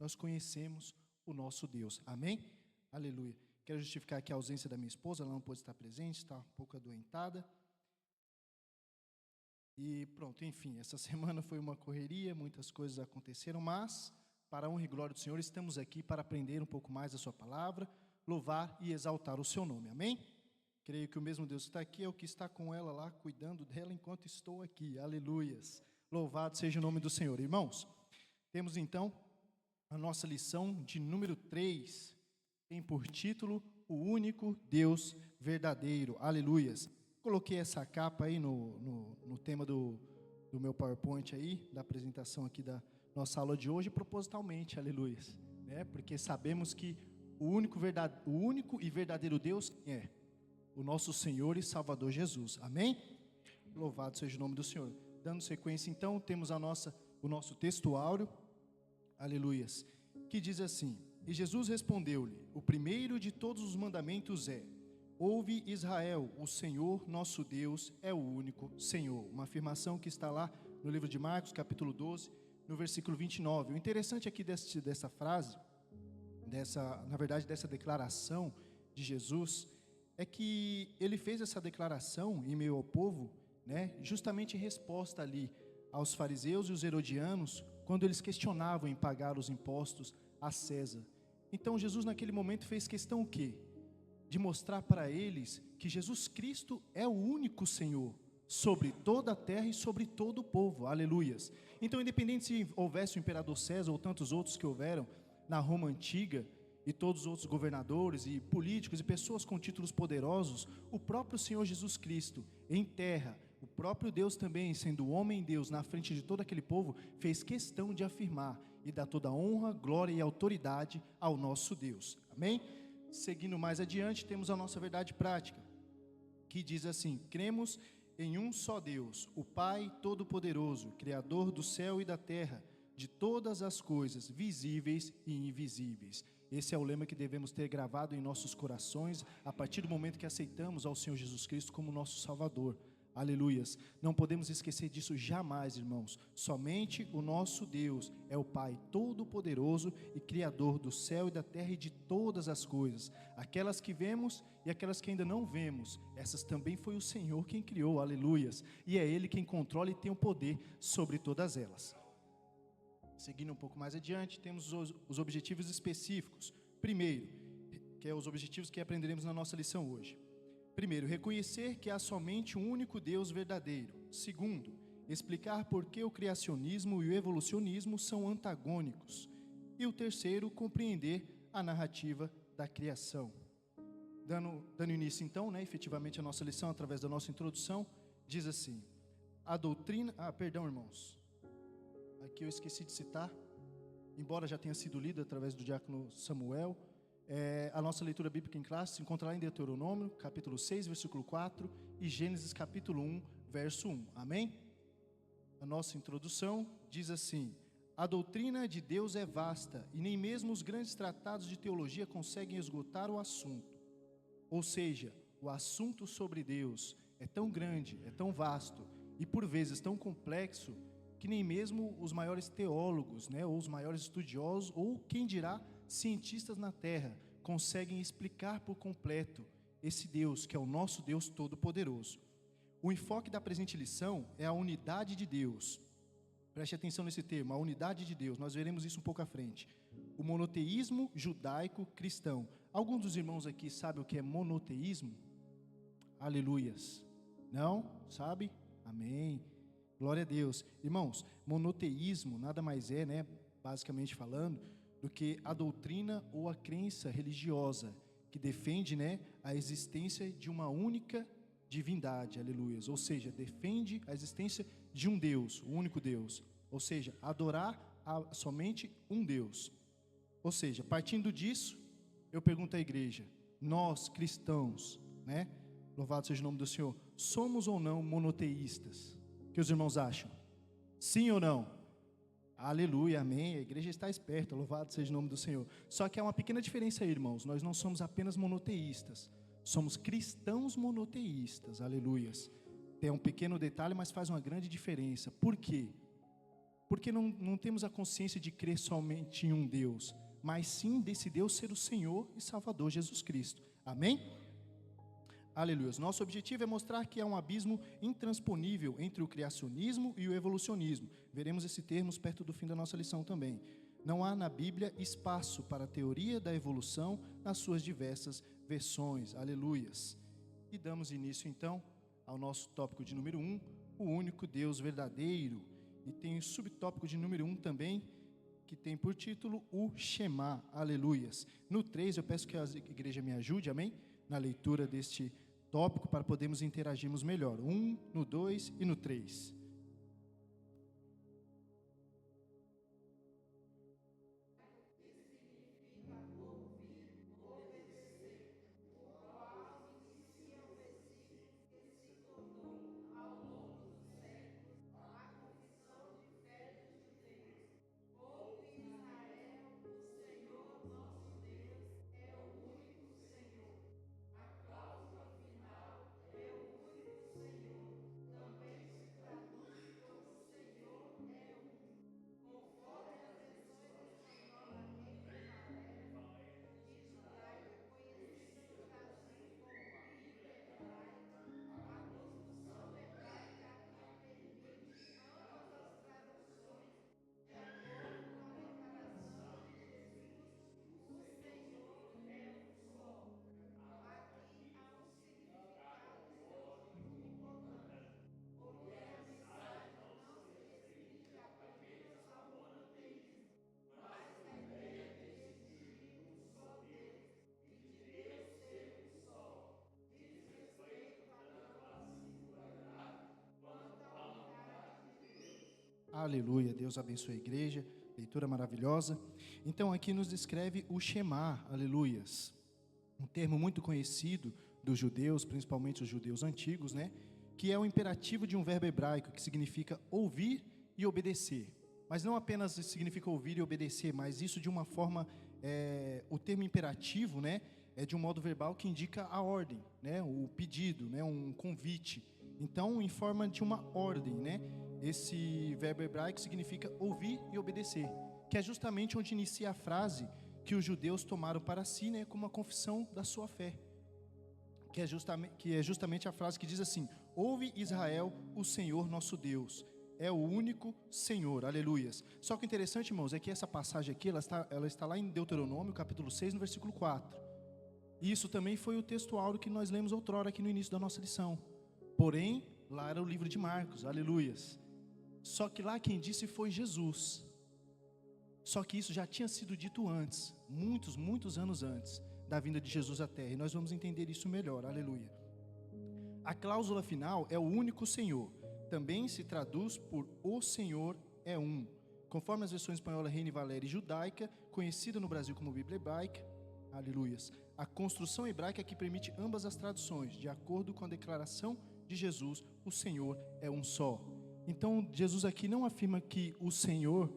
nós conhecemos o nosso Deus. Amém? Aleluia. Quero justificar aqui a ausência da minha esposa, ela não pôde estar presente, está um pouco adoentada. E pronto, enfim, essa semana foi uma correria, muitas coisas aconteceram, mas, para a honra e glória do Senhor, estamos aqui para aprender um pouco mais da sua palavra, louvar e exaltar o seu nome. Amém? Creio que o mesmo Deus que está aqui é o que está com ela lá, cuidando dela enquanto estou aqui. Aleluias. Louvado seja o nome do Senhor. Irmãos, temos então a nossa lição de número 3, tem por título O Único Deus Verdadeiro. Aleluias. Coloquei essa capa aí no tema do meu PowerPoint aí, da apresentação aqui da nossa aula de hoje, propositalmente, aleluias, né? Porque sabemos que o único e verdadeiro Deus é o nosso Senhor e Salvador Jesus, amém? Louvado seja o nome do Senhor. Dando sequência então, temos o nosso texto áureo, aleluias, que diz assim: E Jesus respondeu-lhe, o primeiro de todos os mandamentos é: Ouve Israel, o Senhor nosso Deus é o único Senhor. Uma afirmação que está lá no livro de Marcos, capítulo 12, no versículo 29. O interessante aqui dessa frase, na verdade dessa declaração de Jesus, é que ele fez essa declaração em meio ao povo, né, justamente em resposta ali aos fariseus e os herodianos, quando eles questionavam em pagar os impostos a César. Então Jesus naquele momento fez questão o quê? De mostrar para eles que Jesus Cristo é o único Senhor sobre toda a terra e sobre todo o povo, aleluias. Então, independente se houvesse o imperador César ou tantos outros que houveram na Roma antiga, e todos os outros governadores e políticos e pessoas com títulos poderosos, o próprio Senhor Jesus Cristo em terra, o próprio Deus também, sendo homem Deus na frente de todo aquele povo, fez questão de afirmar e dar toda a honra, glória e autoridade ao nosso Deus, amém? Seguindo mais adiante, temos a nossa verdade prática, que diz assim: cremos em um só Deus, o Pai Todo-Poderoso, Criador do céu e da terra, de todas as coisas, visíveis e invisíveis. Esse é o lema que devemos ter gravado em nossos corações, a partir do momento que aceitamos ao Senhor Jesus Cristo como nosso Salvador. Aleluias. Não podemos esquecer disso jamais, irmãos. Somente o nosso Deus é o Pai Todo-Poderoso e Criador do céu e da terra e de todas as coisas. Aquelas que vemos e aquelas que ainda não vemos, essas também foi o Senhor quem criou, aleluias. E é Ele quem controla e tem o poder sobre todas elas. Seguindo um pouco mais adiante, temos os objetivos específicos. Primeiro, que é os objetivos que aprenderemos na nossa lição hoje. Primeiro, reconhecer que há somente um único Deus verdadeiro. Segundo, explicar por que o criacionismo e o evolucionismo são antagônicos. E o terceiro, compreender a narrativa da criação. Dando início então, efetivamente a nossa lição, através da nossa introdução, diz assim: a doutrina... irmãos. Aqui eu esqueci de citar, embora já tenha sido lida através do diácono Samuel, a nossa leitura bíblica em classe se encontra lá em Deuteronômio, capítulo 6, versículo 4, e Gênesis, capítulo 1, verso 1. Amém? A nossa introdução diz assim: a doutrina de Deus é vasta, e nem mesmo os grandes tratados de teologia conseguem esgotar o assunto. Ou seja, o assunto sobre Deus é tão grande, é tão vasto, e por vezes tão complexo, que nem mesmo os maiores teólogos, ou os maiores estudiosos, ou quem dirá, cientistas na Terra, conseguem explicar por completo esse Deus, que é o nosso Deus Todo-Poderoso. O enfoque da presente lição é a unidade de Deus. Preste atenção nesse termo, a unidade de Deus, nós veremos isso um pouco à frente. O monoteísmo judaico-cristão. Alguns dos irmãos aqui sabem o que é monoteísmo? Aleluias. Não? Sabe? Amém. Glória a Deus. Irmãos, monoteísmo nada mais é, basicamente falando, do que a doutrina ou a crença religiosa que defende, a existência de uma única divindade, aleluias. Ou seja, defende a existência de um Deus, o único Deus. Ou seja, adorar somente um Deus. Ou seja, partindo disso, eu pergunto à igreja, nós cristãos, louvado seja o nome do Senhor, somos ou não monoteístas? O que os irmãos acham? Sim ou não? Aleluia, amém. A igreja está esperta, louvado seja o nome do Senhor. Só que há uma pequena diferença aí, irmãos. Nós não somos apenas monoteístas, somos cristãos monoteístas, aleluias. Tem um pequeno detalhe, mas faz uma grande diferença. Por quê? porque não temos a consciência de crer somente em um Deus, mas sim desse Deus ser o Senhor e Salvador Jesus Cristo. Amém? Aleluia. Nosso objetivo é mostrar que há um abismo intransponível entre o criacionismo e o evolucionismo. Veremos esses termos perto do fim da nossa lição também. Não há na Bíblia espaço para a teoria da evolução nas suas diversas versões. Aleluias. E damos início então ao nosso tópico de número 1, o único Deus verdadeiro. E tem o subtópico de número 1 também, que tem por título o Shema. Aleluias. No 3 eu peço que a igreja me ajude, amém? Na leitura deste tópico para podermos interagirmos melhor. 1, no 2 e no 3. Aleluia, Deus abençoe a igreja, leitura maravilhosa. Então aqui nos descreve o Shema, aleluias, um termo muito conhecido dos judeus, principalmente os judeus antigos, né? Que é o imperativo de um verbo hebraico que significa ouvir e obedecer. Mas não apenas significa ouvir e obedecer, mas isso de uma forma, o termo imperativo, né? É de um modo verbal que indica a ordem, né? O pedido, né? Um convite. Então, em forma de uma ordem, né? Esse verbo hebraico significa ouvir e obedecer, que é justamente onde inicia a frase que os judeus tomaram para si, né, como uma confissão da sua fé, que é justamente a frase que diz assim: ouve Israel, o Senhor nosso Deus é o único Senhor, aleluias. Só que o interessante, irmãos, é que essa passagem aqui, ela está lá em Deuteronômio, capítulo 6, no versículo 4, e isso também foi o texto áureo que nós lemos outrora aqui no início da nossa lição, porém, lá era o livro de Marcos, aleluias. Só que lá quem disse foi Jesus. Só que isso já tinha sido dito antes, muitos anos antes da vinda de Jesus à terra, e nós vamos entender isso melhor, aleluia. A cláusula final é o único Senhor, também se traduz por o Senhor é um, conforme as versões espanhola, Reina e Valera e judaica, conhecida no Brasil como Bíblia hebraica, aleluias. A construção hebraica que permite ambas as traduções, de acordo com a declaração de Jesus, o Senhor é um só. Então, Jesus aqui não afirma que o Senhor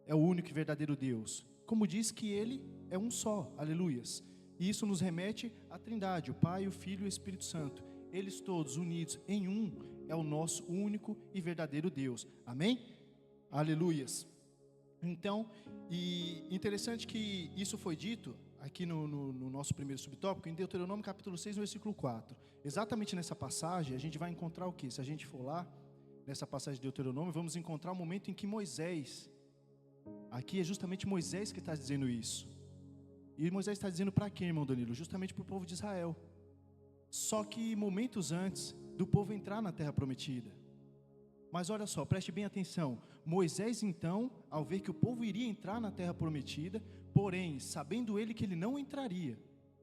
é o único e verdadeiro Deus, como diz que Ele é um só, aleluias. E isso nos remete à Trindade, o Pai, o Filho e o Espírito Santo. Eles todos unidos em um, é o nosso único e verdadeiro Deus, amém? Aleluias. Então, e interessante que isso foi dito aqui no nosso primeiro subtópico, em Deuteronômio capítulo 6, no versículo 4. Exatamente nessa passagem, a gente vai encontrar o quê? Se a gente for lá, nessa passagem de Deuteronômio, vamos encontrar o momento em que Moisés, aqui é justamente Moisés que está dizendo isso. E Moisés está dizendo para quem, irmão Danilo? Justamente para o povo de Israel. Só que momentos antes do povo entrar na terra prometida. Mas olha só, preste bem atenção. Moisés então, ao ver que o povo iria entrar na terra prometida, porém, sabendo ele que ele não entraria,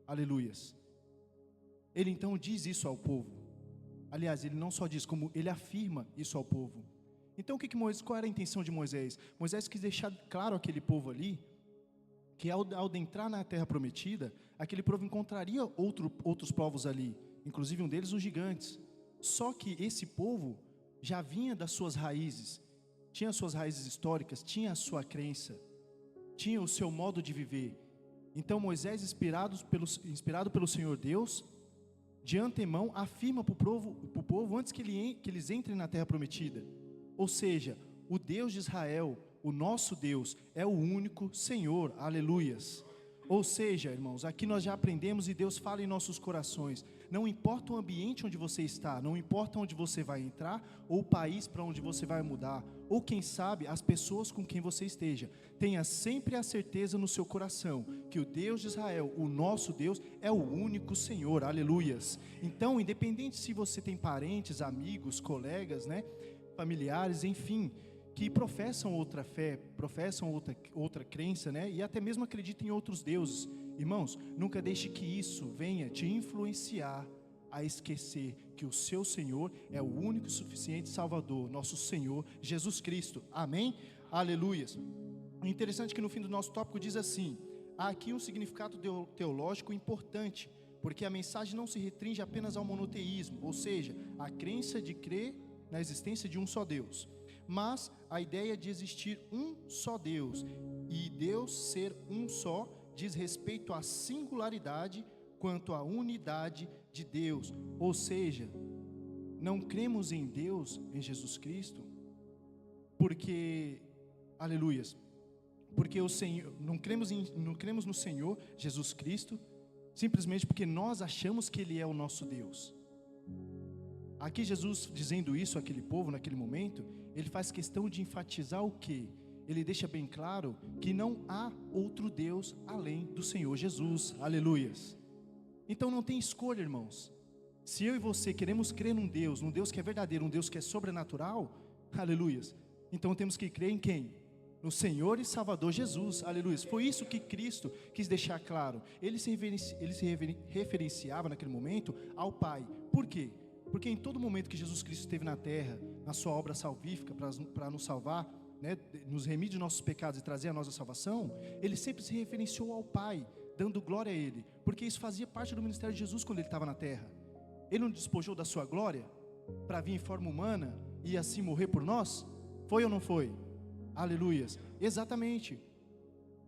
aleluias, ele então diz isso ao povo. Aliás, ele não só diz, como ele afirma isso ao povo. Então, qual era a intenção de Moisés? Moisés quis deixar claro àquele povo ali, que ao entrar na terra prometida, aquele povo encontraria outros povos ali, inclusive um deles os gigantes. Só que esse povo já vinha das suas raízes, tinha suas raízes históricas, tinha a sua crença, tinha o seu modo de viver. Então Moisés, inspirado pelo Senhor Deus, de antemão afirma para o povo antes que eles entrem na terra prometida. Ou seja, o Deus de Israel, o nosso Deus, é o único Senhor, aleluias. Ou seja, irmãos, aqui nós já aprendemos e Deus fala em nossos corações. Não importa o ambiente onde você está, não importa onde você vai entrar, ou o país para onde você vai mudar, ou quem sabe as pessoas com quem você esteja, tenha sempre a certeza no seu coração que o Deus de Israel, o nosso Deus, é o único Senhor, aleluias. Então, independente se você tem parentes, amigos, colegas, familiares, enfim, que professam outra fé, professam outra crença, e até mesmo acreditam em outros deuses. Irmãos, nunca deixe que isso venha te influenciar a esquecer que o seu Senhor é o único e suficiente Salvador, nosso Senhor Jesus Cristo. Amém? Aleluias. O interessante é que no fim do nosso tópico diz assim: há aqui um significado teológico importante, porque a mensagem não se restringe apenas ao monoteísmo, ou seja, a crença de crer na existência de um só Deus, mas a ideia de existir um só Deus, e Deus ser um só diz respeito à singularidade quanto à unidade de Deus. Ou seja, não cremos em Deus, em Jesus Cristo, porque, aleluias, porque o Senhor, não cremos no Senhor Jesus Cristo, simplesmente porque nós achamos que Ele é o nosso Deus. Aqui Jesus dizendo isso àquele povo, naquele momento, Ele faz questão de enfatizar o quê? Ele deixa bem claro que não há outro Deus além do Senhor Jesus, aleluias. Então não tem escolha, irmãos. Se eu e você queremos crer num Deus que é verdadeiro, um Deus que é sobrenatural, aleluias, então temos que crer em quem? No Senhor e Salvador Jesus, aleluias. Foi isso que Cristo quis deixar claro. Ele se referenciava naquele momento ao Pai. Por quê? Porque em todo momento que Jesus Cristo esteve na terra, na sua obra salvífica para nos salvar, nos remir de nossos pecados e trazer a nossa salvação, Ele sempre se referenciou ao Pai, dando glória a Ele, porque isso fazia parte do ministério de Jesus quando Ele estava na terra. Ele não despojou da sua glória para vir em forma humana e assim morrer por nós? Foi ou não foi? Aleluias, exatamente.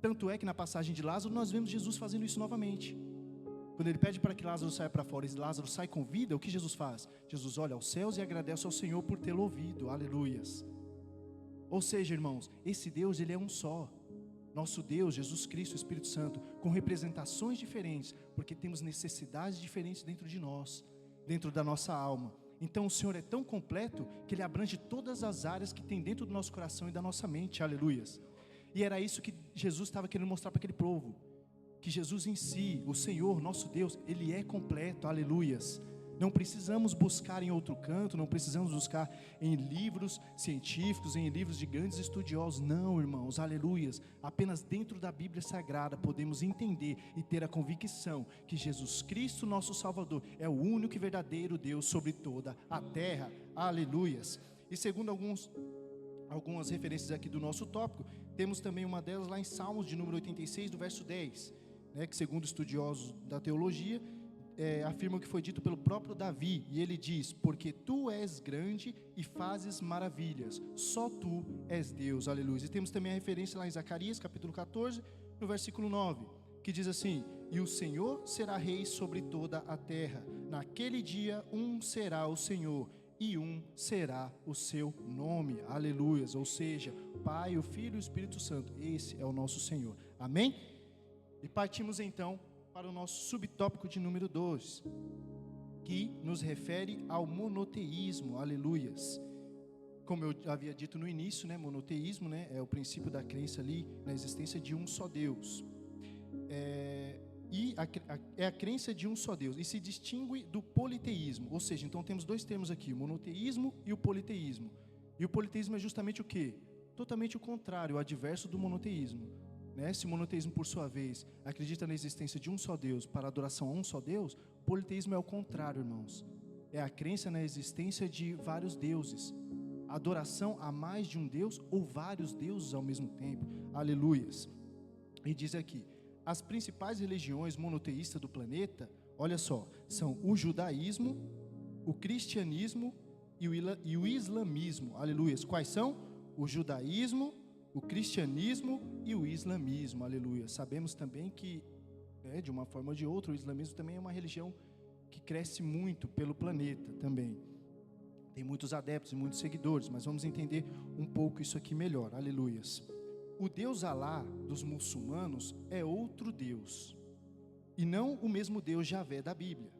Tanto é que na passagem de Lázaro nós vemos Jesus fazendo isso novamente. Quando Ele pede para que Lázaro saia para fora e Lázaro sai com vida, o que Jesus faz? Jesus olha aos céus e agradece ao Senhor por tê-lo ouvido, aleluias. Ou seja, irmãos, esse Deus, Ele é um só. Nosso Deus, Jesus Cristo, o Espírito Santo, com representações diferentes, porque temos necessidades diferentes dentro de nós, dentro da nossa alma. Então o Senhor é tão completo que Ele abrange todas as áreas que tem dentro do nosso coração e da nossa mente, aleluias. E era isso que Jesus estava querendo mostrar para aquele povo, que Jesus em si, o Senhor, nosso Deus, Ele é completo, aleluias. Não precisamos buscar em outro canto, não precisamos buscar em livros científicos, em livros de grandes estudiosos. Não, irmãos, aleluias. Apenas dentro da Bíblia Sagrada podemos entender e ter a convicção que Jesus Cristo, nosso Salvador, é o único e verdadeiro Deus sobre toda a terra. Aleluias. E segundo algumas referências aqui do nosso tópico, temos também uma delas lá em Salmos de número 86, do verso 10, que segundo estudiosos da teologia, afirmam que foi dito pelo próprio Davi, e ele diz: porque tu és grande e fazes maravilhas, só tu és Deus, aleluia. E temos também a referência lá em Zacarias, capítulo 14, no versículo 9, que diz assim: e o Senhor será rei sobre toda a terra, naquele dia um será o Senhor, e um será o seu nome, aleluias. Ou seja, Pai, o Filho e o Espírito Santo, esse é o nosso Senhor, amém? E partimos então para o nosso subtópico de número 2, que nos refere ao monoteísmo, aleluias. Como eu havia dito no início, monoteísmo, é o princípio da crença ali na existência de um só Deus. É a crença de um só Deus, e se distingue do politeísmo, ou seja, então temos dois termos aqui, o monoteísmo e o politeísmo. E o politeísmo é justamente o quê? Totalmente o contrário, o adverso do monoteísmo. Se o monoteísmo, por sua vez, acredita na existência de um só Deus para adoração a um só Deus, o politeísmo é o contrário, irmãos. É a crença na existência de vários deuses, adoração a mais de um Deus ou vários deuses ao mesmo tempo, aleluias. E diz aqui, as principais religiões monoteístas do planeta, olha só, são o judaísmo, o cristianismo e o islamismo, aleluias. Quais são? O judaísmo, o cristianismo e o islamismo, aleluia. Sabemos também que, de uma forma ou de outra, o islamismo também é uma religião que cresce muito pelo planeta também. tem muitos adeptos e muitos seguidores, mas vamos entender um pouco isso aqui melhor, aleluias. O Deus Alá dos muçulmanos é outro Deus, e não o mesmo Deus Javé da Bíblia.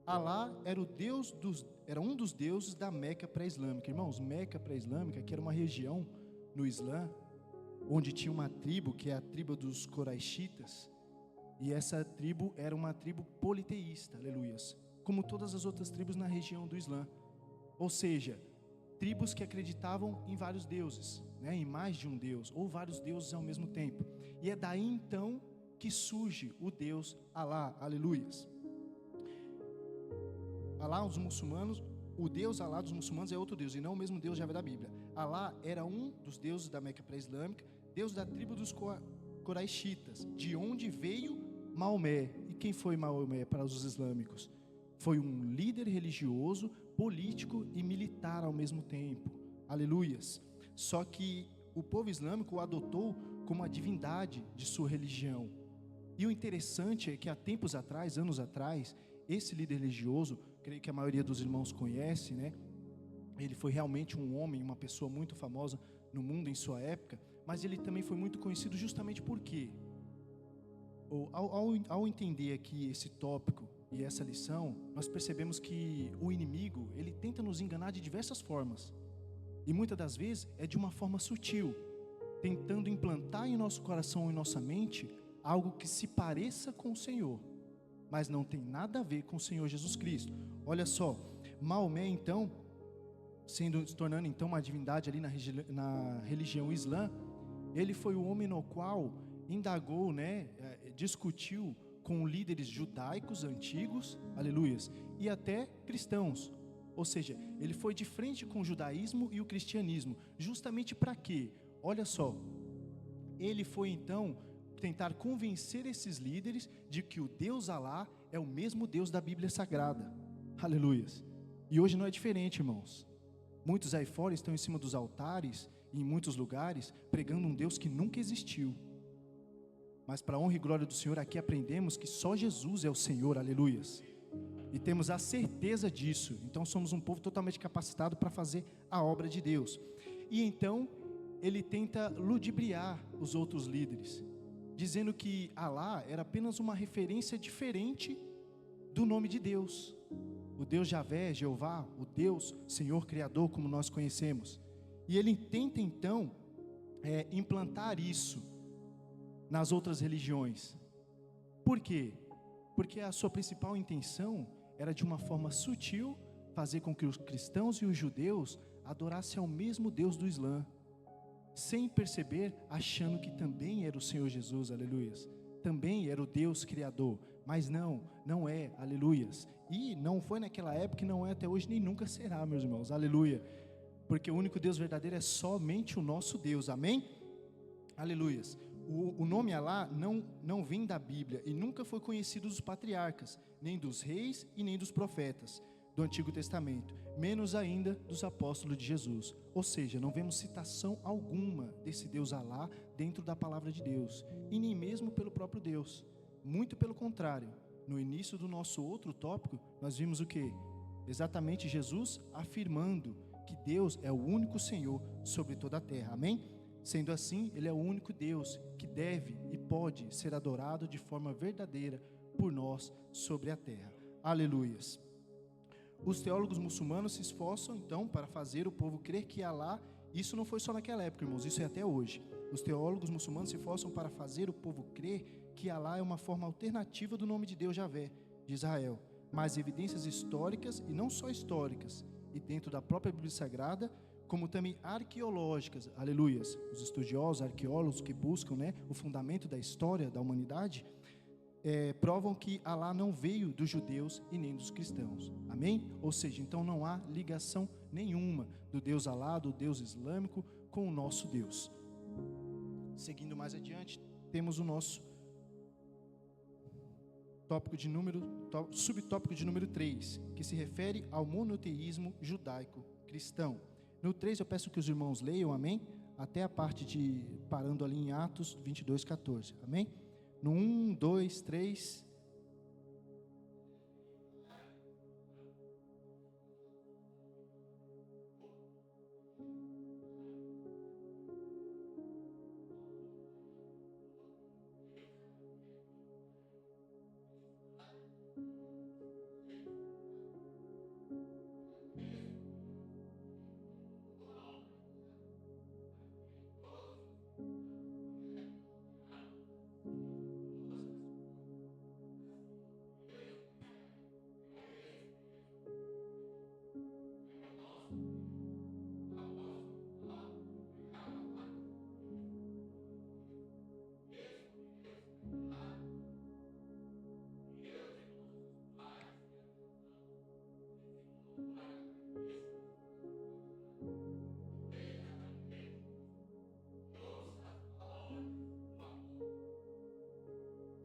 Alá era um dos deuses da Meca pré-islâmica. Irmãos, Meca pré-islâmica, que era uma região no Islã, onde tinha uma tribo, que é a tribo dos Coraixitas, e essa tribo era uma tribo politeísta, aleluias, como todas as outras tribos na região do Islã. Ou seja, tribos que acreditavam em vários deuses, né, em mais de um Deus, ou vários deuses ao mesmo tempo. E é daí então que surge o Deus Alá, aleluias. Alá, os muçulmanos, o Deus Alá dos muçulmanos é outro Deus, e não o mesmo Deus Javé da Bíblia. Alá era um dos deuses da Meca pré-islâmica, Deus da tribo dos Coraixitas, de onde veio Maomé. E quem foi Maomé para os islâmicos? Foi um líder religioso, político e militar ao mesmo tempo, aleluias. Só que o povo islâmico o adotou como a divindade de sua religião. E o interessante é que há tempos atrás, anos atrás, esse líder religioso, creio que a maioria dos irmãos conhece, né? Ele foi realmente um homem, uma pessoa muito famosa no mundo em sua época, mas ele também foi muito conhecido justamente por quê? Ao entender aqui esse tópico e essa lição, nós percebemos que o inimigo, ele tenta nos enganar de diversas formas, e muitas das vezes é de uma forma sutil, tentando implantar em nosso coração e em nossa mente algo que se pareça com o Senhor, mas não tem nada a ver com o Senhor Jesus Cristo. Olha só, Maomé então, se tornando então uma divindade ali na religião islã, ele foi o homem no qual indagou, né, discutiu com líderes judaicos antigos, aleluias, e até cristãos. Ou seja, ele foi de frente com o judaísmo e o cristianismo, justamente para quê? Olha só, ele foi então tentar convencer esses líderes de que o Deus Alá é o mesmo Deus da Bíblia Sagrada, aleluias. E hoje não é diferente, irmãos. Muitos aí fora estão em cima dos altares, em muitos lugares, pregando um Deus que nunca existiu. Mas para a honra e glória do Senhor, aqui aprendemos que só Jesus é o Senhor, aleluias. E temos a certeza disso. Então somos um povo totalmente capacitado para fazer a obra de Deus. E então ele tenta ludibriar os outros líderes, dizendo que Alá era apenas uma referência diferente do nome de Deus. O Deus Javé, Jeová, o Deus Senhor Criador, como nós conhecemos. E ele tenta então implantar isso nas outras religiões. Por quê? Porque a sua principal intenção era, de uma forma sutil, fazer com que os cristãos e os judeus adorassem ao mesmo Deus do Islã, sem perceber, achando que também era o Senhor Jesus, aleluias, também era o Deus Criador, mas não é, aleluias, e não foi naquela época, e não é até hoje, nem nunca será, meus irmãos, aleluia, porque o único Deus verdadeiro é somente o nosso Deus, amém? Aleluias. O nome Alá não vem da Bíblia e nunca foi conhecido dos patriarcas, nem dos reis e nem dos profetas do Antigo Testamento, menos ainda dos apóstolos de Jesus. Ou seja, não vemos citação alguma desse Deus Alá dentro da palavra de Deus, e nem mesmo pelo próprio Deus. Muito pelo contrário, no início do nosso outro tópico, nós vimos o quê? Exatamente Jesus afirmando que Deus é o único Senhor sobre toda a terra, amém? Sendo assim, Ele é o único Deus que deve e pode ser adorado de forma verdadeira por nós sobre a terra. Aleluias. Os teólogos muçulmanos se esforçam então para fazer o povo crer que Alá, isso não foi só naquela época, irmãos, isso é até hoje. Os teólogos muçulmanos se esforçam para fazer o povo crer que Alá é uma forma alternativa do nome de Deus Javé, de Israel. Mas evidências históricas, e não só históricas, e dentro da própria Bíblia Sagrada, como também arqueológicas, aleluias, os estudiosos, arqueólogos que buscam, né, o fundamento da história da humanidade, provam que Alá não veio dos judeus e nem dos cristãos, amém? Ou seja, então não há ligação nenhuma do Deus Alá, do Deus islâmico, com o nosso Deus. Seguindo mais adiante, temos o nosso subtópico de número 3, que se refere ao monoteísmo judaico-cristão. No 3 eu peço que os irmãos leiam, amém? Até a parte parando ali em Atos 22:14, amém? No 1, 2, 3.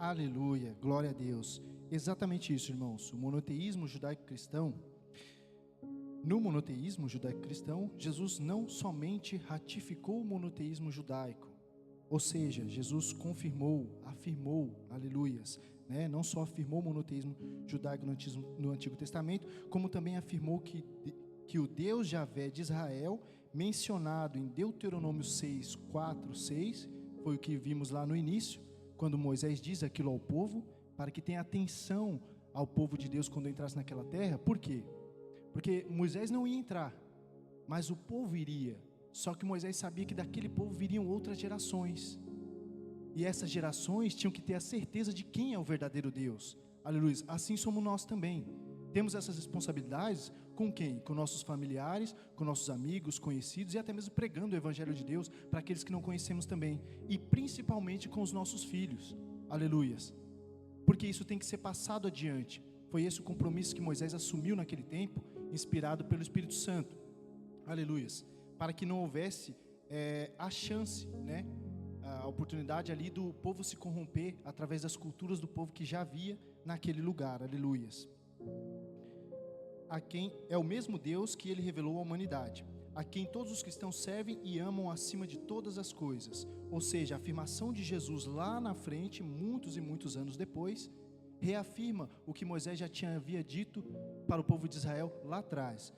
Aleluia, glória a Deus. Exatamente isso, irmãos. O monoteísmo judaico-cristão, no monoteísmo judaico-cristão, Jesus não somente ratificou o monoteísmo judaico, ou seja, Jesus confirmou, afirmou, aleluias, né? Não só afirmou o monoteísmo judaico no Antigo Testamento, como também afirmou que o Deus Javé de Israel, mencionado em Deuteronômio 6, 4, 6, foi o que vimos lá no início, quando Moisés diz aquilo ao povo, para que tenha atenção ao povo de Deus quando entrasse naquela terra. Por quê? Porque Moisés não ia entrar, mas o povo iria. Só que Moisés sabia que daquele povo viriam outras gerações, e essas gerações tinham que ter a certeza de quem é o verdadeiro Deus. Aleluia. Assim somos nós também. Temos essas responsabilidades com quem? Com nossos familiares, com nossos amigos, conhecidos, e até mesmo pregando o Evangelho de Deus para aqueles que não conhecemos também, e principalmente com os nossos filhos. Aleluias. Porque isso tem que ser passado adiante. Foi esse o compromisso que Moisés assumiu naquele tempo, inspirado pelo Espírito Santo. Aleluias. Para que não houvesse a chance, né, a oportunidade ali do povo se corromper através das culturas do povo que já havia naquele lugar. Aleluias. A quem é o mesmo Deus que ele revelou à humanidade, a quem todos os cristãos servem e amam acima de todas as coisas. Ou seja, a afirmação de Jesus lá na frente, muitos e muitos anos depois, reafirma o que Moisés já havia dito para o povo de Israel lá atrás,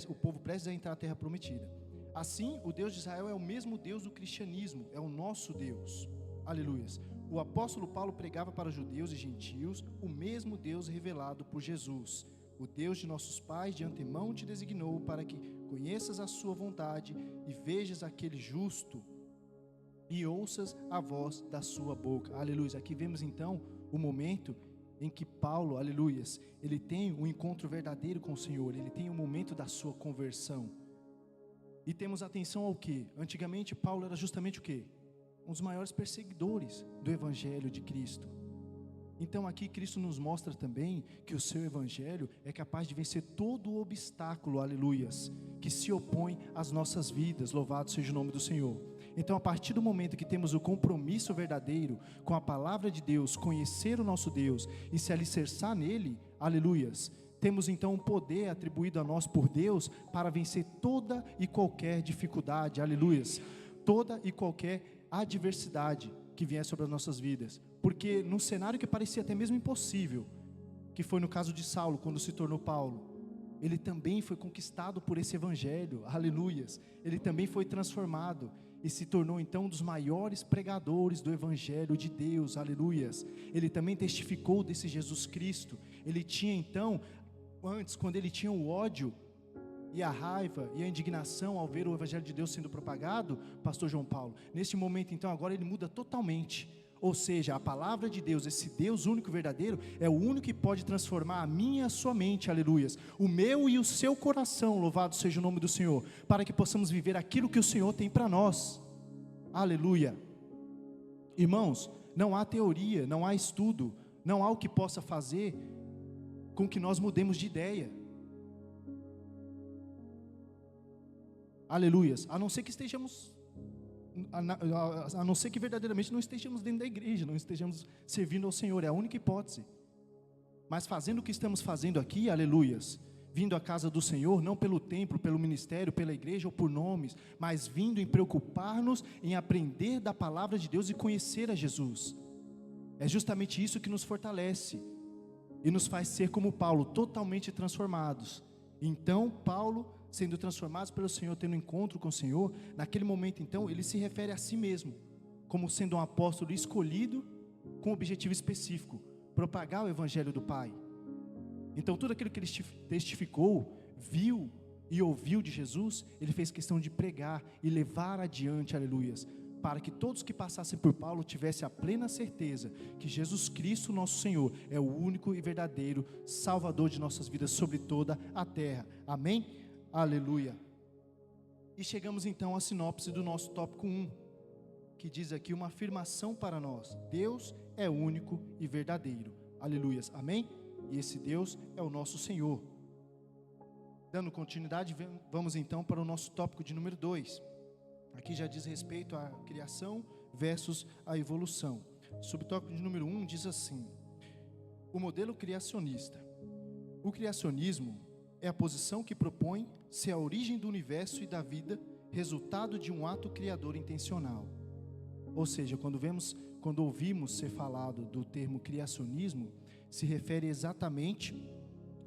o povo prestes a entrar na terra prometida. Assim, o Deus de Israel é o mesmo Deus do cristianismo, é o nosso Deus. Aleluias. O apóstolo Paulo pregava para judeus e gentios o mesmo Deus revelado por Jesus. O Deus de nossos pais de antemão te designou para que conheças a sua vontade e vejas aquele justo e ouças a voz da sua boca. Aleluia. Aqui vemos então o momento em que Paulo, aleluias, ele tem um encontro verdadeiro com o Senhor, ele tem o momento da sua conversão. E temos atenção ao que? Antigamente Paulo era justamente o que? Um dos maiores perseguidores do Evangelho de Cristo. Então aqui Cristo nos mostra também que o seu Evangelho é capaz de vencer todo o obstáculo, aleluias, que se opõe às nossas vidas. Louvado seja o nome do Senhor. Então, a partir do momento que temos o compromisso verdadeiro com a palavra de Deus, conhecer o nosso Deus e se alicerçar nele, aleluias, temos então um poder atribuído a nós por Deus para vencer toda e qualquer dificuldade, aleluias, toda e qualquer adversidade que vier sobre as nossas vidas. Porque num cenário que parecia até mesmo impossível, que foi no caso de Saulo, quando se tornou Paulo, ele também foi conquistado por esse Evangelho, aleluias, ele também foi transformado e se tornou então um dos maiores pregadores do Evangelho de Deus, aleluias. Ele também testificou desse Jesus Cristo. Ele tinha então, antes, quando ele tinha o ódio e a raiva e a indignação ao ver o Evangelho de Deus sendo propagado, pastor João Paulo, nesse momento então agora ele muda totalmente. Ou seja, a palavra de Deus, esse Deus único e verdadeiro, é o único que pode transformar a minha e a sua mente, aleluias, o meu e o seu coração, louvado seja o nome do Senhor, para que possamos viver aquilo que o Senhor tem para nós, aleluia. Irmãos, não há teoria, não há estudo, não há o que possa fazer com que nós mudemos de ideia, aleluias, a não ser que estejamos... a não ser que verdadeiramente não estejamos dentro da igreja, não estejamos servindo ao Senhor, é a única hipótese. Mas fazendo o que estamos fazendo aqui, aleluias, vindo à casa do Senhor, não pelo templo, pelo ministério, pela igreja ou por nomes, mas vindo em preocupar-nos em aprender da palavra de Deus e conhecer a Jesus. É justamente isso que nos fortalece e nos faz ser como Paulo, totalmente transformados. Então Paulo, sendo transformados pelo Senhor, tendo um encontro com o Senhor, naquele momento então, ele se refere a si mesmo, como sendo um apóstolo escolhido, com um objetivo específico, propagar o Evangelho do Pai. Então tudo aquilo que ele testificou, viu e ouviu de Jesus, ele fez questão de pregar e levar adiante, aleluias, para que todos que passassem por Paulo tivessem a plena certeza que Jesus Cristo, nosso Senhor, é o único e verdadeiro Salvador de nossas vidas sobre toda a terra. Amém? Aleluia. E chegamos então à sinopse do nosso tópico 1, que diz aqui uma afirmação para nós: Deus é único e verdadeiro. Aleluias. Amém? E esse Deus é o nosso Senhor. Dando continuidade, vamos então para o nosso tópico de número 2. Aqui já diz respeito à criação versus a evolução. subtópico de número 1 diz assim: o modelo criacionista. O criacionismo é a posição que propõe ser a origem do universo e da vida, resultado de um ato criador intencional. Ou seja, quando ouvimos ser falado do termo criacionismo, se refere exatamente,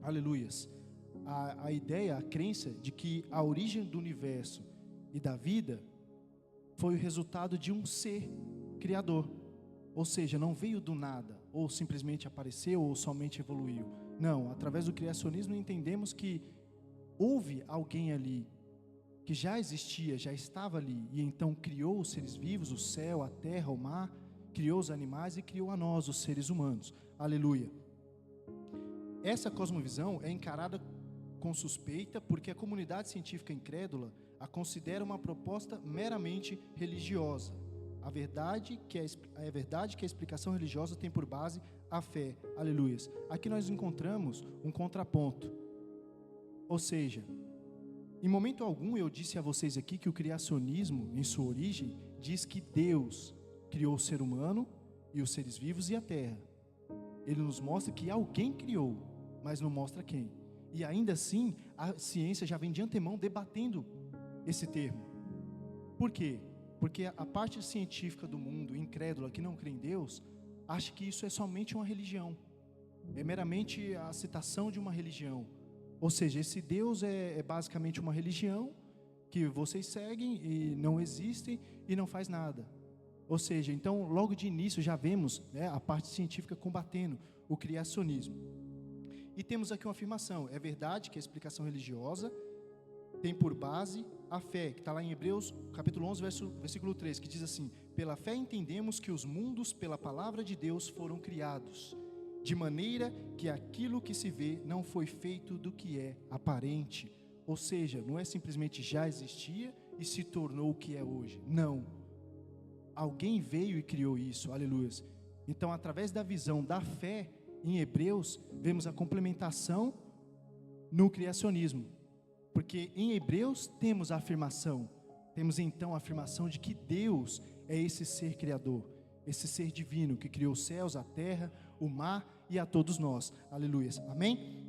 aleluias, a ideia, a crença de que a origem do universo e da vida foi o resultado de um ser criador. Ou seja, não veio do nada, ou simplesmente apareceu, ou somente evoluiu. Não, através do criacionismo entendemos que houve alguém ali, que já existia, já estava ali, e então criou os seres vivos, o céu, a terra, o mar, criou os animais e criou a nós, os seres humanos. Aleluia. Essa cosmovisão é encarada com suspeita porque a comunidade científica incrédula a considera uma proposta meramente religiosa. É verdade que a explicação religiosa tem por base a fé. Aleluias. Aqui nós encontramos um contraponto. Ou seja, em momento algum eu disse a vocês aqui que o criacionismo, em sua origem, diz que Deus criou o ser humano e os seres vivos e a terra. Ele nos mostra que alguém criou, mas não mostra quem. E ainda assim, a ciência já vem de antemão debatendo esse termo. Por quê? Porque a parte científica do mundo, incrédula, que não crê em Deus, acha que isso é somente uma religião. É meramente a citação de uma religião. Ou seja, esse Deus é basicamente uma religião que vocês seguem e não existem e não faz nada. Ou seja, então logo de início já vemos, né, a parte científica combatendo o criacionismo. E temos aqui uma afirmação: é verdade que a explicação religiosa tem por base a fé, que está lá em Hebreus capítulo 11, versículo 3, que diz assim: pela fé entendemos que os mundos pela palavra de Deus foram criados, de maneira que aquilo que se vê não foi feito do que é aparente. Ou seja, não é simplesmente já existia e se tornou o que é hoje. Não. Alguém veio e criou isso, aleluia. Então, através da visão da fé, em Hebreus, vemos a complementação no criacionismo. Porque em Hebreus temos a afirmação, temos então a afirmação de que Deus é esse ser criador, esse ser divino que criou os céus, a terra, o mar e a todos nós, aleluia, amém?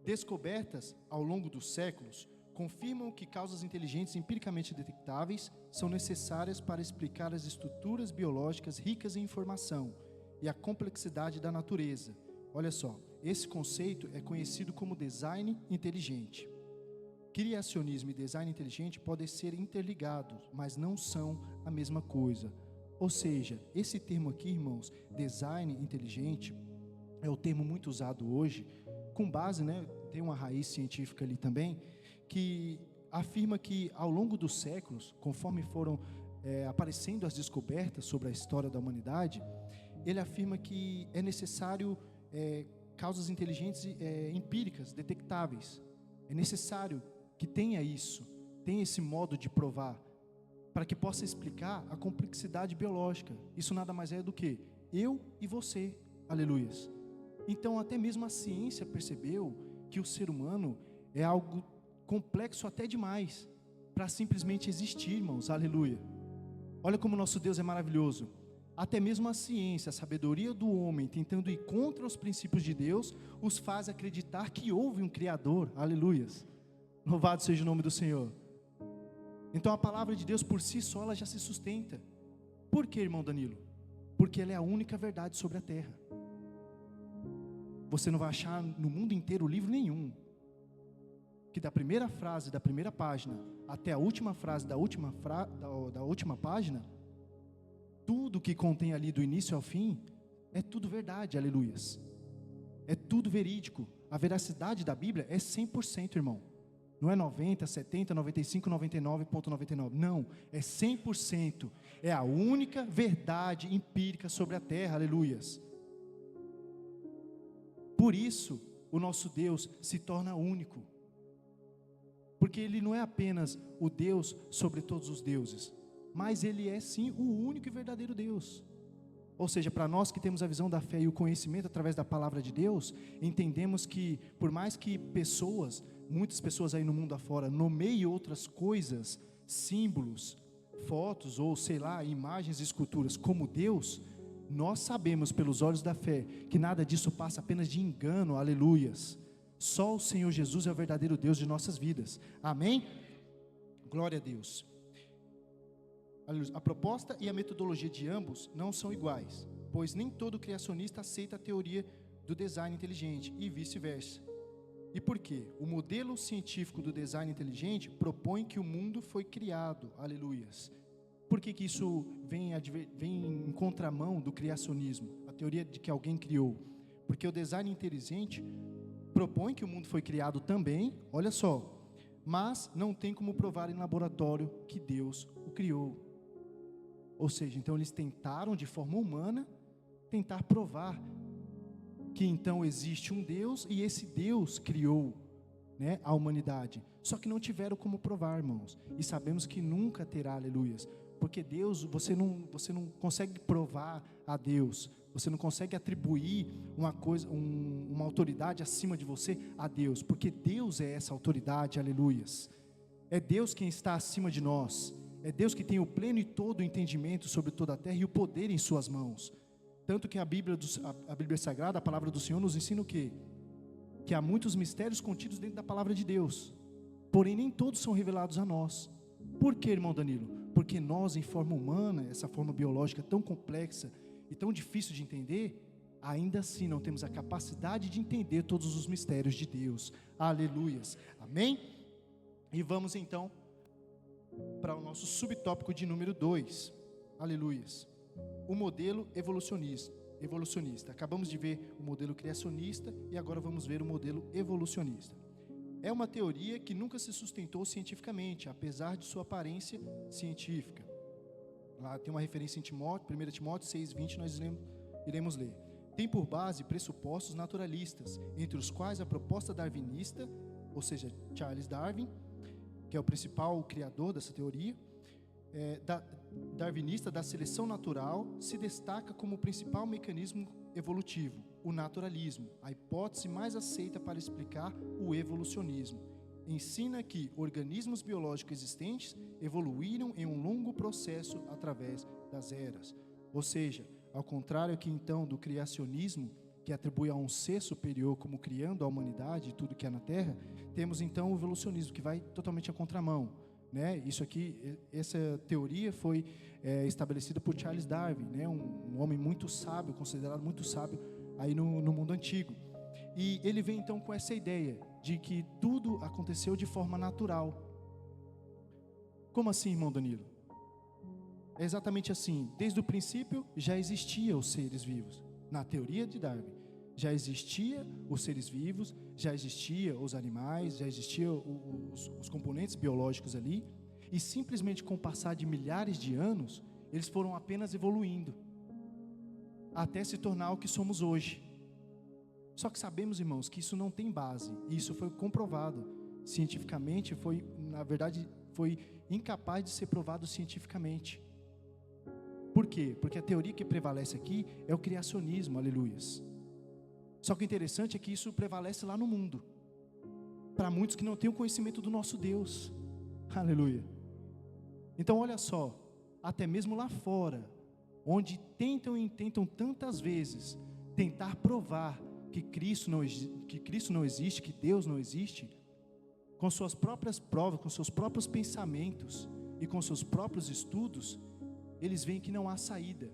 Descobertas ao longo dos séculos confirmam que causas inteligentes empiricamente detectáveis são necessárias para explicar as estruturas biológicas ricas em informação e a complexidade da natureza. Olha só, esse conceito é conhecido como design inteligente. Criacionismo e design inteligente podem ser interligados, mas não são a mesma coisa. Ou seja, esse termo aqui, irmãos, design inteligente, é o termo muito usado hoje, com base, né, tem uma raiz científica ali também, que afirma que ao longo dos séculos, conforme foram aparecendo as descobertas sobre a história da humanidade, ele afirma que é necessário causas inteligentes empíricas, detectáveis. É necessário que tenha isso, tenha esse modo de provar, para que possa explicar a complexidade biológica. Isso nada mais é do que eu e você, aleluias. Então até mesmo a ciência percebeu que o ser humano é algo complexo até demais para simplesmente existir, irmãos, aleluia. Olha como nosso Deus é maravilhoso. Até mesmo a ciência, a sabedoria do homem, tentando ir contra os princípios de Deus, os faz acreditar que houve um Criador, aleluias. Louvado seja o nome do Senhor. Então a palavra de Deus por si só ela já se sustenta. Por que, irmão Danilo? Porque ela é a única verdade sobre a terra. Você não vai achar no mundo inteiro livro nenhum que da primeira frase da primeira página até a última frase da última página, tudo que contém ali do início ao fim é tudo verdade, aleluias. É tudo verídico. A veracidade da Bíblia é 100%, irmão. Não é 90, 70, 95, 99,99. Não, é 100%. É a única verdade empírica sobre a terra, aleluias. Por isso, o nosso Deus se torna único. Porque Ele não é apenas o Deus sobre todos os deuses, mas Ele é sim o único e verdadeiro Deus. Ou seja, para nós que temos a visão da fé e o conhecimento através da palavra de Deus, entendemos que por mais que muitas pessoas aí no mundo afora nomeiem outras coisas, símbolos, fotos ou sei lá, imagens e esculturas como Deus, nós sabemos pelos olhos da fé que nada disso passa apenas de engano, aleluias. Só o Senhor Jesus é o verdadeiro Deus de nossas vidas, amém? Glória a Deus. A proposta e a metodologia de ambos não são iguais, pois nem todo criacionista aceita a teoria do design inteligente e vice-versa. E por quê? O modelo científico do design inteligente propõe que o mundo foi criado, aleluias. Por que isso vem em contramão do criacionismo, a teoria de que alguém criou? Porque o design inteligente propõe que o mundo foi criado também, olha só, mas não tem como provar em laboratório que Deus o criou. Ou seja, então eles tentaram de forma humana, tentar provar que então existe um Deus e esse Deus criou, né, a humanidade. Só que não tiveram como provar, irmãos. E sabemos que nunca terá, aleluias. Porque Deus, você não consegue provar a Deus. Você não consegue atribuir uma autoridade acima de você a Deus. Porque Deus é essa autoridade, aleluias. É Deus quem está acima de nós. É Deus que tem o pleno e todo o entendimento sobre toda a terra e o poder em suas mãos. Tanto que a Bíblia Sagrada, a palavra do Senhor, nos ensina o quê? Que há muitos mistérios contidos dentro da palavra de Deus. Porém, nem todos são revelados a nós. Por quê, irmão Danilo? Porque nós, em forma humana, essa forma biológica tão complexa e tão difícil de entender, ainda assim não temos a capacidade de entender todos os mistérios de Deus. Aleluias. Amém? E vamos então para o nosso subtópico de número 2, aleluias, o modelo evolucionista. Acabamos de ver o modelo criacionista e agora vamos ver o modelo evolucionista. É uma teoria que nunca se sustentou cientificamente, apesar de sua aparência científica. Lá tem uma referência em Timóteo, 1 Timóteo 6,20, nós iremos ler. Tem por base pressupostos naturalistas, entre os quais a proposta darwinista, ou seja, Charles Darwin, que é o principal criador dessa teoria, darwinista da seleção natural, se destaca como o principal mecanismo evolutivo, o naturalismo, a hipótese mais aceita para explicar o evolucionismo. Ensina que organismos biológicos existentes evoluíram em um longo processo através das eras. Ou seja, ao contrário aqui então do criacionismo, que atribui a um ser superior como criando a humanidade e tudo que há na Terra, temos então o evolucionismo, que vai totalmente à contramão, né? Isso aqui, essa teoria foi estabelecida por Charles Darwin, né? Um homem muito sábio, considerado muito sábio aí no mundo antigo. E ele vem então com essa ideia de que tudo aconteceu de forma natural. Como assim, irmão Danilo? É exatamente assim. Desde o princípio já existiam os seres vivos. Na teoria de Darwin, já existia os seres vivos, já existia os animais, já existiam os componentes biológicos ali, e simplesmente com o passar de milhares de anos, eles foram apenas evoluindo, até se tornar o que somos hoje. Só que sabemos, irmãos, que isso não tem base, e isso foi comprovado cientificamente, na verdade, foi incapaz de ser provado cientificamente. Por quê? Porque a teoria que prevalece aqui é o criacionismo, aleluias. Só que o interessante é que isso prevalece lá no mundo, para muitos que não têm o conhecimento do nosso Deus, aleluia. Então olha só, até mesmo lá fora, onde tentam e intentam tantas vezes tentar provar que Cristo não existe, que Deus não existe, com suas próprias provas, com seus próprios pensamentos e com seus próprios estudos, eles veem que não há saída.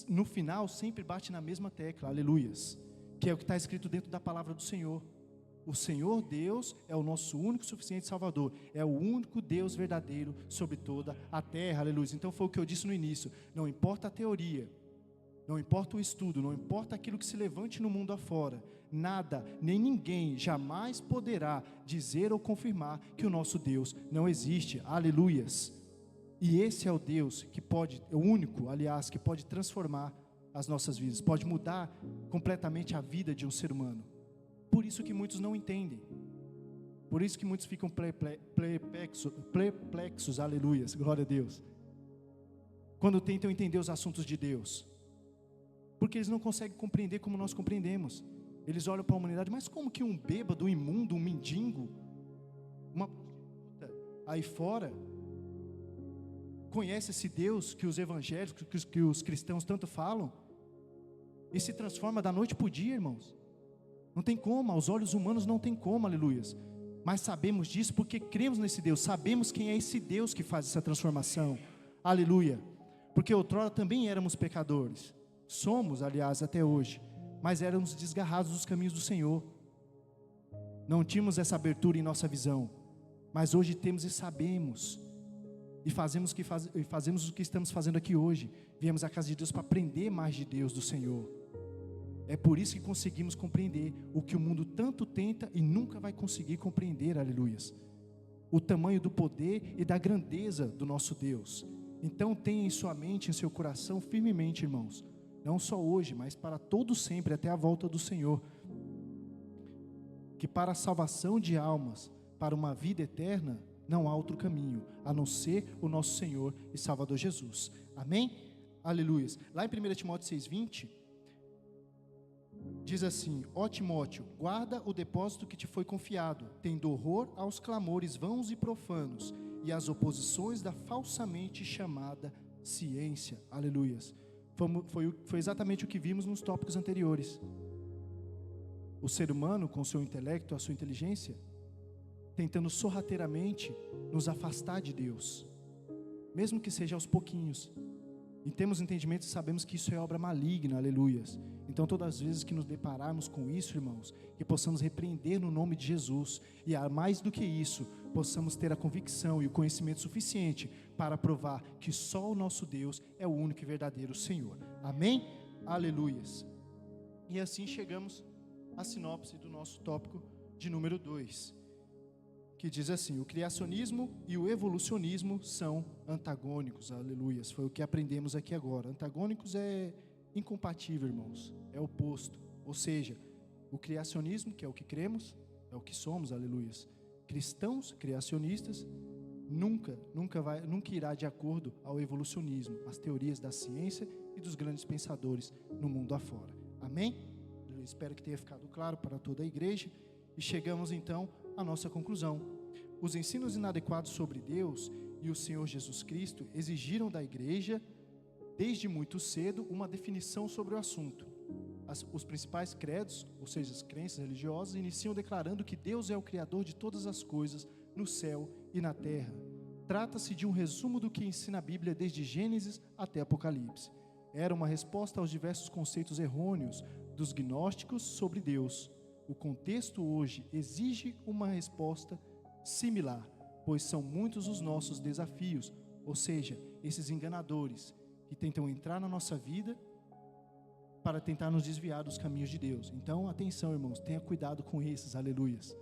No final sempre bate na mesma tecla, aleluias, que é o que está escrito dentro da palavra do Senhor. O Senhor Deus é o nosso único e suficiente Salvador, é o único Deus verdadeiro sobre toda a terra, aleluia. Então foi o que eu disse no início, não importa a teoria, não importa o estudo, não importa aquilo que se levante no mundo afora, nada, nem ninguém jamais poderá dizer ou confirmar que o nosso Deus não existe, aleluias. E esse é o Deus que pode, é o único, aliás, que pode transformar as nossas vidas, pode mudar completamente a vida de um ser humano. Por isso que muitos não entendem, por isso que muitos ficam perplexos, aleluias, glória a Deus, quando tentam entender os assuntos de Deus, porque eles não conseguem compreender como nós compreendemos. Eles olham para a humanidade, mas como que um bêbado, um imundo, um mendigo, uma prostituta aí fora, conhece esse Deus que os evangélicos, que os cristãos tanto falam, e se transforma da noite para o dia, irmãos. Não tem como, aos olhos humanos não tem como, aleluias. Mas sabemos disso porque cremos nesse Deus, sabemos quem é esse Deus que faz essa transformação, aleluia. Porque outrora também éramos pecadores, somos, aliás, até hoje, mas éramos desgarrados dos caminhos do Senhor. Não tínhamos essa abertura em nossa visão, mas hoje temos e sabemos, e fazemos o que estamos fazendo aqui hoje. Viemos à casa de Deus para aprender mais de Deus, do Senhor. É por isso que conseguimos compreender o que o mundo tanto tenta e nunca vai conseguir compreender, aleluias. O tamanho do poder e da grandeza do nosso Deus. Então tenha em sua mente, em seu coração, firmemente, irmãos, não só hoje, mas para todo sempre, até a volta do Senhor, que para a salvação de almas, para uma vida eterna, não há outro caminho, a não ser o nosso Senhor e Salvador Jesus. Amém? Aleluias. Lá em 1 Timóteo 6,20, diz assim: ó Timóteo, guarda o depósito que te foi confiado, tendo horror aos clamores vãos e profanos, e às oposições da falsamente chamada ciência. Aleluias. Foi exatamente o que vimos nos tópicos anteriores. O ser humano, com o seu intelecto, a sua inteligência, tentando sorrateiramente nos afastar de Deus, mesmo que seja aos pouquinhos. E temos entendimento e sabemos que isso é obra maligna, aleluias. Então todas as vezes que nos depararmos com isso, irmãos, que possamos repreender no nome de Jesus, e mais do que isso, possamos ter a convicção e o conhecimento suficiente para provar que só o nosso Deus é o único e verdadeiro Senhor. Amém? Aleluias. E assim chegamos à sinopse do nosso tópico de número 2, que diz assim: o criacionismo e o evolucionismo são antagônicos, aleluias. Foi o que aprendemos aqui agora. Antagônicos é incompatível, irmãos, é oposto. Ou seja, o criacionismo, que é o que cremos, é o que somos, aleluias. Cristãos criacionistas nunca irá de acordo ao evolucionismo, as teorias da ciência e dos grandes pensadores no mundo afora. Amém? Eu espero que tenha ficado claro para toda a igreja. E chegamos então à nossa conclusão. Os ensinos inadequados sobre Deus e o Senhor Jesus Cristo exigiram da igreja, desde muito cedo, uma definição sobre o assunto. Os principais credos, ou seja, as crenças religiosas, iniciam declarando que Deus é o Criador de todas as coisas, no céu e na terra. Trata-se de um resumo do que ensina a Bíblia desde Gênesis até Apocalipse. Era uma resposta aos diversos conceitos errôneos dos gnósticos sobre Deus. O contexto hoje exige uma resposta similar, pois são muitos os nossos desafios, ou seja, esses enganadores que tentam entrar na nossa vida para tentar nos desviar dos caminhos de Deus. Então, atenção, irmãos, tenha cuidado com esses, aleluias.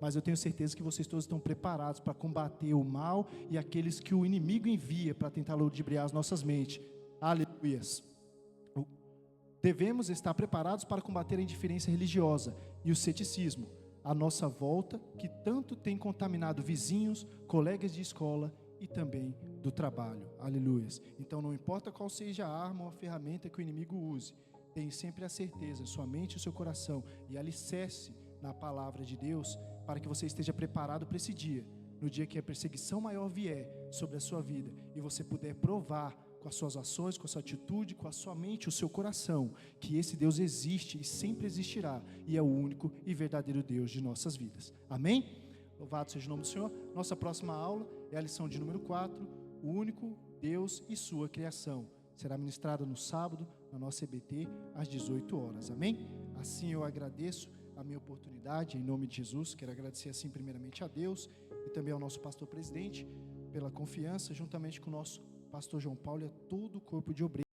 Mas eu tenho certeza que vocês todos estão preparados para combater o mal e aqueles que o inimigo envia para tentar ludibriar as nossas mentes, aleluias. Devemos estar preparados para combater a indiferença religiosa e o ceticismo à nossa volta, que tanto tem contaminado vizinhos, colegas de escola e também do trabalho. Aleluias. Então não importa qual seja a arma ou a ferramenta que o inimigo use, tenha sempre a certeza, sua mente e o seu coração, e alicerce na palavra de Deus, para que você esteja preparado para esse dia, no dia que a perseguição maior vier sobre a sua vida, e você puder provar com as suas ações, com a sua atitude, com a sua mente, o seu coração, que esse Deus existe e sempre existirá, e é o único e verdadeiro Deus de nossas vidas. Amém? Louvado seja o nome do Senhor. Nossa próxima aula é a lição de número 4, o único Deus e sua criação. Será ministrada no sábado, na nossa EBT, às 18 horas. Amém? Assim eu agradeço a minha oportunidade, em nome de Jesus. Quero agradecer assim primeiramente a Deus e também ao nosso pastor presidente pela confiança, juntamente com o nosso pastor João Paulo e a todo o corpo de obreiros.